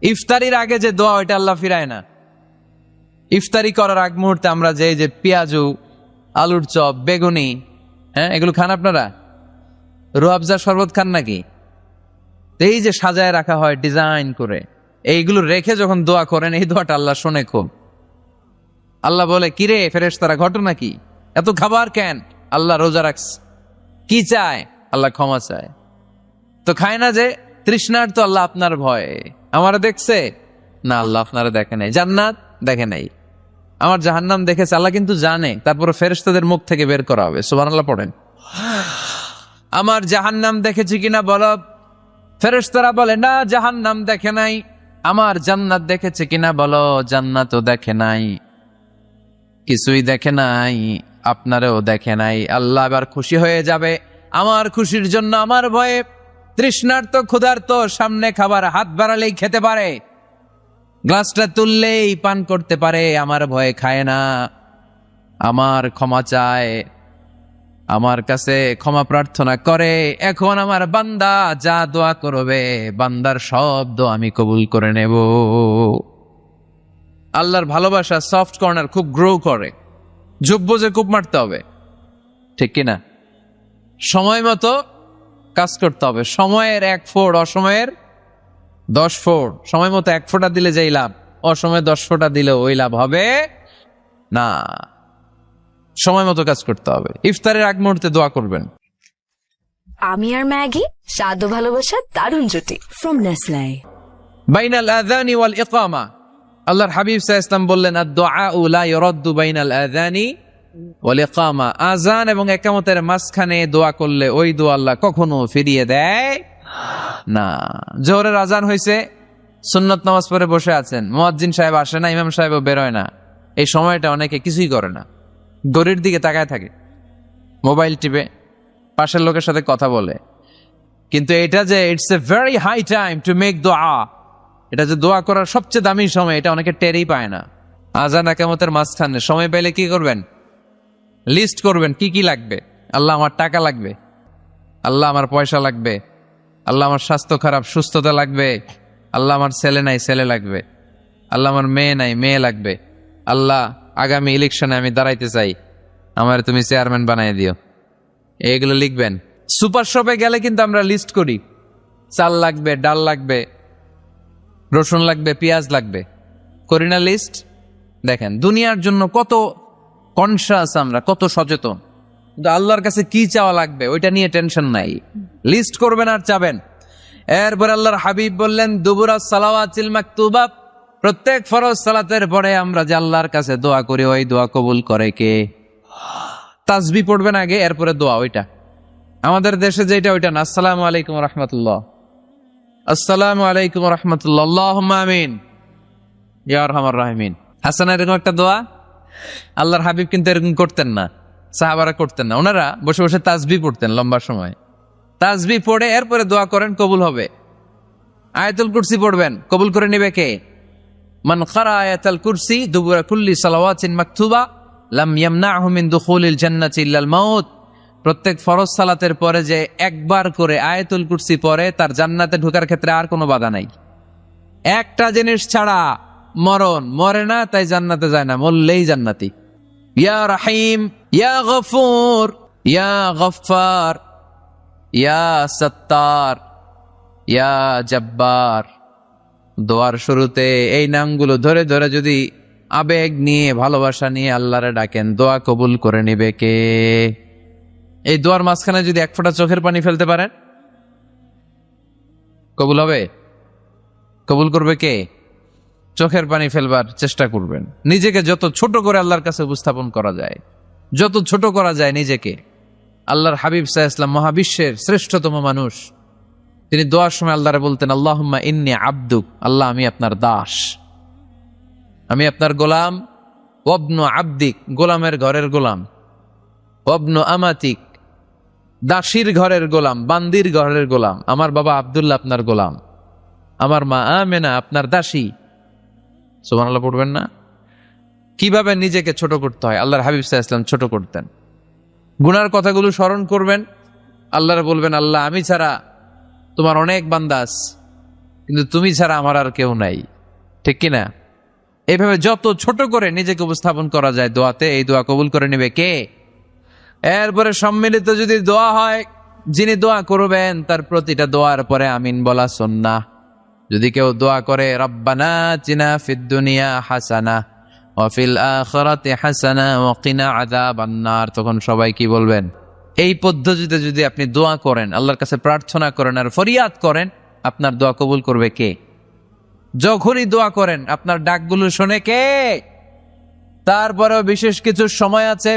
ইফতারির আগে যে দোয়া ওইটা আল্লাহ ফিরায় না। ইফতারি করার আগ মুহূর্তে আমরা যে পেঁয়াজু, আলুর চপ, বেগুনি, এগুলো খান আপনারা? রুয়াবজা শরবত খান নাকি? এই যে সাজায় রাখা হয় ডিজাইন করে, এইগুলো রেখে যখন দোয়া করেন, এই দোয়াটা আল্লাহ শোনে খুব। আল্লাহ বলে, কিরে ফেরেশতারা, ঘটনা কি? এত খাবার কেন? আল্লাহ রোজা রাখস। কি চায়? আল্লাহ ক্ষমা চায়। তো খায় না যে তৃষ্ণার, তো আল্লাহ আপনার ভয়ে। আমারা দেখছে না, আল্লাহ আপনারা দেখে নাই। জান্নাত দেখে নাই, আমার জাহান্নাম দেখেছে আল্লাহ কিন্তু জানে। তারপরে ফেরেশতাদের মুখ থেকে বের করা হবে। সুবহানাল্লাহ পড়েন। আমার জাহান্নাম দেখেছি কিনা বলো। ফেরেশতারা বলে, না জাহান্নাম দেখে নাই। আমার জান্নাত দেখেছে কিনা বলো। জান্নাতও দেখে নাই, কিছুই দেখে নাই, আপনারেও দেখে নাই। আল্লাহ এবার খুশি হয়ে যাবে। আমার খুশির জন্য, আমার ভয়ে তৃষ্ণার্ত ক্ষুধার্ত সামনে খাবার হাত বাড়ালেই খেতে পারে, গ্লাসটা তুললেই পান করতে পারে, আমার ভয়ে খায় না। আমার ক্ষমা চায়, আমার কাছে ক্ষমা প্রার্থনা করে। এখন আমার বান্দা যা দোয়া করবে, বান্দার সব দোয়া আমি কবুল করে নেব। আল্লাহর ভালোবাসা সফট কর্নার খুব গ্রো করে। যোগ্য যে কূপ মারতে হবে, ঠিক কিনা? সময় মতো কাজ করতে হবে। সময়ের 1 ফোঁট, অসময়ের 10 ফোঁট। সময় মতো 1 ফোঁটা দিলে যেই লাভ, অসময়ে 10 ফোঁটা দিলে ওই লাভ হবে না। সময় মতো কাজ করতে হবে। ইফতারের আগ মুহূর্তে দোয়া করবেন। আমি আর ম্যাগি, স্বাদ ও ভালোবাসার দারুণ জুটি। From Nestle. বাইনাল আযানি ওয়াল ইকামা, আল্লাহর হাবিব সাল্লাল্লাহু আলাইহি ওয়াসাল্লাম বললেন, আদ-দুআউ লা ইউরাদ্দু বাইনাল আযানি ওয়াল ইকামা। আযান এবং ইকামতের মাঝখানে দোয়া করলে ওই দোয়া আল্লাহ কখনো ফিরিয়ে দেয় না। জোহরের আযান হয়েছে, সুন্নত নামাজ পড়ে বসে আছেন, মুয়াজ্জিন সাহেব আসে না, ইমাম সাহেবও বেরোয় না। এই সময়টা অনেকে কিছুই করে না, ঘড়ির দিকে তাকায় থাকে, মোবাইল টিপে, পাশের লোকের সাথে কথা বলে। কিন্তু এটা যে it's a very high time to make দোয়া, এটা যে দোয়া করার সবচেয়ে দামি সময়, এটা অনেকে টেরই পায় না। আযান ইকামতের মাঝখানে সময় পেলে কি করবেন? লিস্ট করবেন কি কি লাগবে। আল্লাহ আমার টাকা লাগবে, আল্লাহ আমার পয়সা লাগবে, আল্লাহ আমার স্বাস্থ্য খারাপ, সুস্থতা লাগবে, আল্লাহ আমার ছেলে নাই, ছেলে লাগবে, আল্লাহ আমার মেয়ে নাই, মেয়ে লাগবে, আল্লাহ আগামী ইলেকশনে আমি দাঁড়াইতে চাই, আমার তুমি চেয়ারম্যান বানাই দিও। এইগুলো লিখবেন। সুপার শপে গেলে কিন্তু আমরা লিস্ট করি, চাল লাগবে, ডাল লাগবে, রসুন লাগবে, পেঁয়াজ লাগবে, করি না লিস্ট? দেখেন দুনিয়ার জন্য কত কনসাস আমরা, কত সচেতন। কিন্তু আল্লাহর কাছে কি চাওয়া লাগবে ওইটা নিয়ে টেনশন নাই, লিস্ট করবেন আর চাবেন। এরপর আল্লাহর হাবিব বললেন, দুবুরাস সালাওয়াতিল মাকতুবা, প্রত্যেক ফরজ সালাতের পরে আমরা যে আল্লাহর কাছে দোয়া করি, ওই দোয়া কবুল করে কে? তাসবিহ পড়বেন আগে, এরপরে দোয়া। ওইটা আমাদের দেশে যেটা, ওইটা না। আসসালামু আলাইকুম রাহমাতুল্লাহ, আসসালামু আলাইকুম রাহমাতুল্লাহ, আল্লাহুম্মা আমিন ইয়া আরহামার রাহিমিন। আছে না এরকম একটা দোয়া? আল্লাহর হাবিব কিন্তু এরকম করতেন না, সাহাবারা করতেন না। ওনারা বসে বসে তাসবিহ পড়তেন লম্বা সময়। তাসবিহ পড়ে এরপরে দোয়া করেন, কবুল হবে। আয়াতুল কুরসি পড়বেন, কবুল করে নেবে কে? মান ক্বারা আয়াতুল কুরসি দুবুরা কুল্লি সালাওয়াতিন মাকতুবা লাম ইয়ামনাহু মিন দুখুলিল জান্নাতি ইল্লাল মাউত। প্রত্যেক ফরজ সালাতের পরে যে একবার করে আয়াতুল কুরসি পড়ে, তার জান্নাতে ঢোকার ক্ষেত্রে আর কোনো বাধা নাই। একটা জিনিস ছাড়া, মরণ। মরে না তাই জান্নাতে যায় না, মরলেই জান্নাতি। ইয়া রাহিম, ইয়া গফুর, ইয়া গফফার, ইয়া সত্তার, ইয়া জব্বার। দোয়ার শুরুতে এই নামগুলো ধরে ধরে যদি আবেগ নিয়ে, ভালোবাসা নিয়ে আল্লাহরে ডাকেন, দোয়া কবুল করে নিবে কে? এই দোয়ার মাঝখানে যদি 1 ফোঁটা চোখের পানি ফেলতে পারেন, কবুল হবে? কবুল করবে কে? চোখের পানি ফেলবার চেষ্টা করবেন। নিজেকে যত ছোট করে আল্লাহর কাছে উপস্থাপন করা যায়, যত ছোট করা যায় নিজেকে। আল্লাহর হাবিব সাল্লাল্লাহু আলাইহি ওয়াসাল্লাম মহাবিশ্বের শ্রেষ্ঠতম মানুষ, তিনি দোয়ার সময় আল্লাহরে বলতেন, আল্লাহুম্মা ইন্নী আবদুক, আল্লাহ আমি আপনার দাস, আমি আপনার গোলাম। ওয়াবনু আবদিক, গোলামের ঘরের গোলাম। ওয়াবনু আমাতিক, দাসীর ঘরের গোলাম, বান্দির ঘরের গোলাম। আমার বাবা আব্দুল্লাহ আপনার গোলাম, আমার মা আমেনা আপনার দাসী। সুবহানাল্লাহ পড়বেন না? কিভাবে নিজেকে ছোট করতে হয় আল্লাহর হাবিব সাল্লাল্লাহু আলাইহি ওয়াসাল্লাম ছোট করতেন। গুনার কথাগুলো স্মরণ করবেন, আল্লাহরে বলবেন, আল্লাহ আমি ছাড়া তোমার অনেক বান্দা আছে, কিন্তু তুমি ছাড়া আমার আর কেউ নাই, ঠিক কিনা? এইভাবে যত ছোট করে নিজেকে উপস্থাপন করা যায় দোয়াতে, এই দোয়া কবুল করে নেবে কে? এরপরে সম্মিলিত যদি দোয়া হয়, যিনি দোয়া করবেন তার প্রতিটা দোয়ার পরে আমিন বলা সুন্নাহ। যদি কেউ দোয়া করে রব্বানা আতিনা ফিদ দুনিয়া হাসানা ওয়া ফিল আখিরাতি হাসানা ওয়া কিনা আযাবান নার, তখন সবাই কি বলবেন? এই পদ্ধতিতে যদি আপনি দোয়া করেন, আল্লাহর কাছে প্রার্থনা করেন আর ফরিয়াদ করেন, আপনার দোয়া কবুল করবে কে? যখনই দোয়া করেন আপনার ডাকগুলো শোনে কে? তারপরেও বিশেষ কিছু সময় আছে,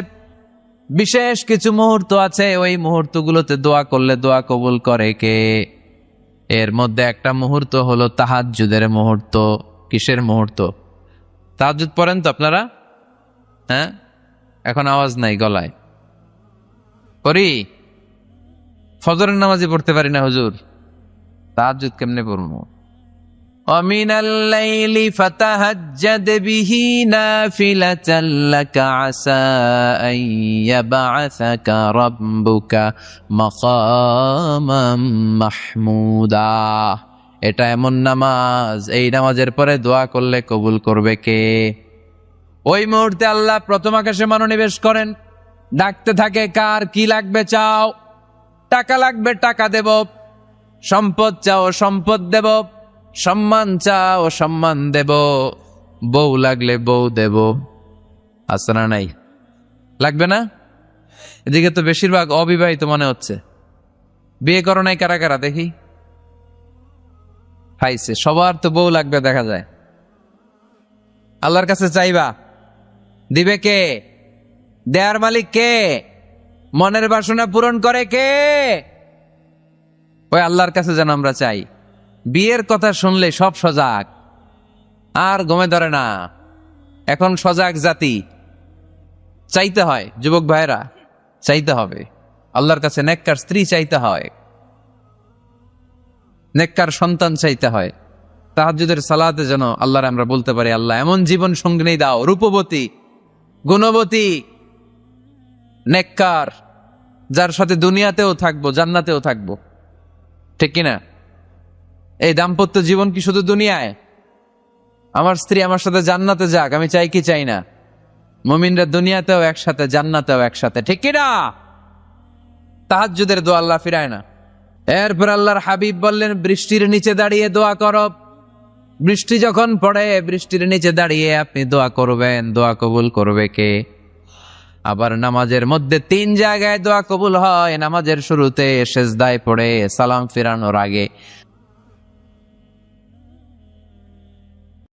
বিশেষ কিছু মুহূর্ত আছে, ওই মুহূর্তগুলোতে দোয়া করলে দোয়া কবুল করে কে? এর মধ্যে একটা মুহূর্ত হলো তাহাজ্জুদের মুহূর্ত। কিসের মুহূর্ত? তাহাজ্জুদ পড়েন তো আপনারা? হ্যাঁ, এখন আওয়াজ নাই গলায়। পড়ি? ফজরের নামাজই পড়তে পারি না হুজুর, তাহাজ্জুদ কেমনে পড়বো? ومن الليل فتهجد به نافلة لك عسى أن يبعثك ربك مقاما محمودا। এটা এমন নামাজ, এই নামাজের পরে দোয়া করলে কবুল করবে কে? ওই মুহূর্তে আল্লাহ প্রথম আকাশে মনোনিবেশ করেন, ডাকতে থাকে কার কি লাগবে চাও, টাকা লাগবে টাকা দেব, সম্পদ চাও সম্পদ দেব, সম্মান চাও সম্মান দেব, বউ লাগলে বউ দেব। আছে না নাই? লাগবে না? এদিকে তো বেশিরভাগ অবিবাহিত মনে হচ্ছে। বিয়ে করো নাই কারা কারা দেখি? খাইছে, সবার তো বউ লাগবে দেখা যায়। আল্লাহর কাছে চাইবা, দিবে কে? দেয়ার মালিক কে? মনের বাসনা পূরণ করে কে? ওই আল্লাহর কাছে যেন আমরা চাই। বিয়ের কথা শুনলে সব সজাগ, আর গমে ধরে না। এখন সজাগ জাতি, চাইতে হয়। যুবক ভাইরা, চাইতে হবে আল্লাহর কাছে, নেককার স্ত্রী চাইতে হয়, নেককার সন্তান চাইতে হয়। তাহাজ্জুদের সালাতে যেন আল্লাহর আমরা বলতে পারি, আল্লাহ এমন জীবন সঙ্গিনী দাও, রূপবতী, গুণবতী, নেককার, যার সাথে দুনিয়াতেও থাকবো জান্নাতেও থাকবো, ঠিক কিনা? এই দাম্পত্য জীবন কি শুধু দুনিয়ায়? আমার স্ত্রী আমার সাথে জান্নাতে যাক, আমি চাই কি চাই না? মুমিনরা দুনিয়াতেও একসাথে, জান্নাতেও একসাথে, ঠিক কিনা? তাহাজ্জুদের দোয়া আল্লাহ ফিরায় না। এরপর আল্লাহর হাবিব বললেন, বৃষ্টির নিচে দাঁড়িয়ে দোয়া করো। বৃষ্টি যখন পড়ে, বৃষ্টির নিচে দাঁড়িয়ে আপনি দোয়া করবেন, দোয়া কবুল করবে কে? আবার নামাজের মধ্যে 3 জায়গায় দোয়া কবুল হয়। নামাজের শুরুতে, সেজদায় পড়ে, সালাম ফিরানোর আগে।